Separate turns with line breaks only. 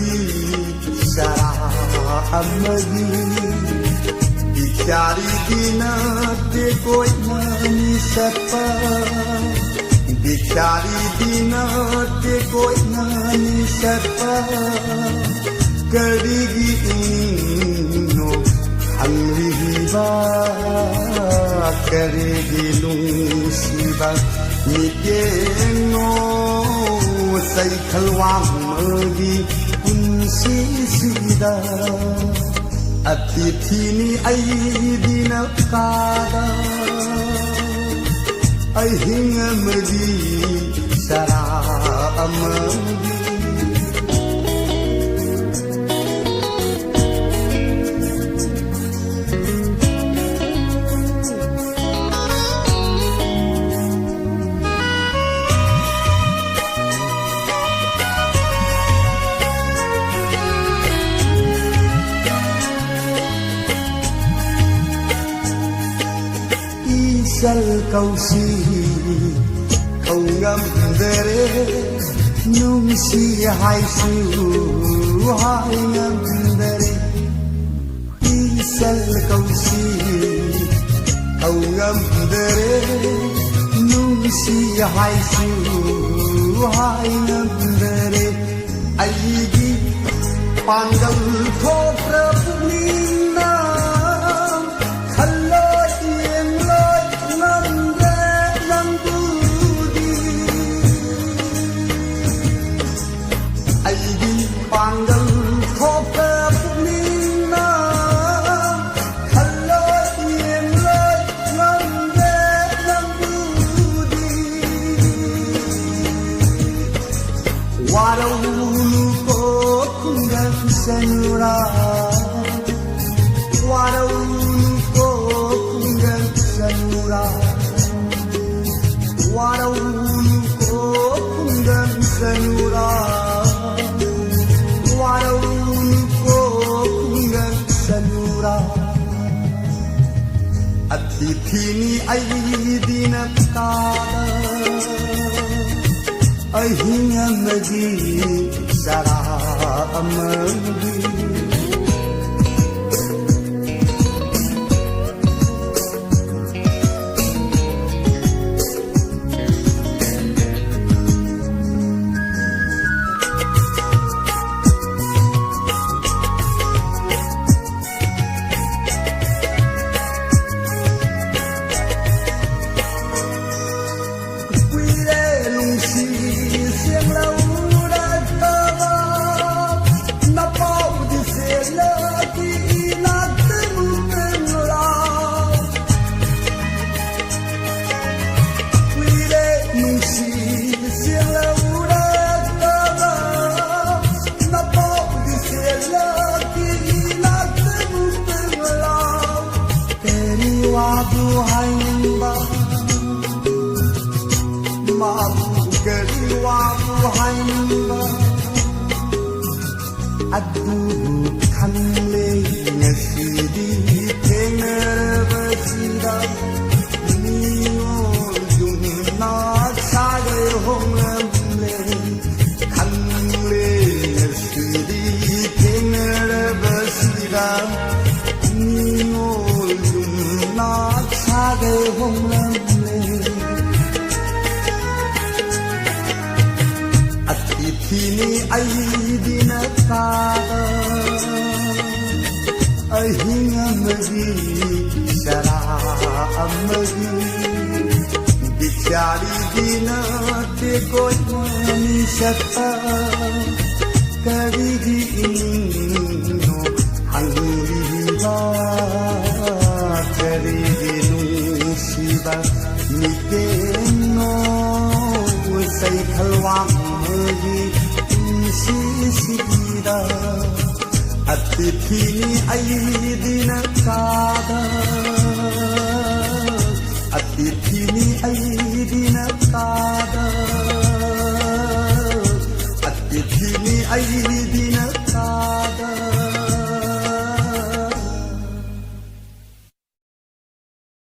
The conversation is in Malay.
amagi sara amagi dicari dinate koi nani sapa dicari dinate koi nani sapa kerigi ino hangriba kerigi lungsiba nikeno say khalwang magi punsi sida atithini ai dinakada ai hingamagi sara amagi sal kau si kau ngam dere nung si hai su hai ngam dere sal kau si kau ngam dere nung si hai su hai ngam dere ai gi panggal tho prabhu panggal khope pumina khallo yen loy ngambe nambudi warau ko kungan sanura warau ko kungan sanura warau ko kungan sanura atithini ai dinakada ai hingamagi sara amagi adu khangle ngasidi thenarbasida niyo jumna sage homle khangle ngasidi thenarbasida niyo jumna sage homle atithini ai dinakada ai hingamagi sara amagi dicari dinate koi nani sapa kerigi ino hangriba kerigi lungsiba nikeno say khalwang magi si sida atithini ai dinakada atithini ai dinakada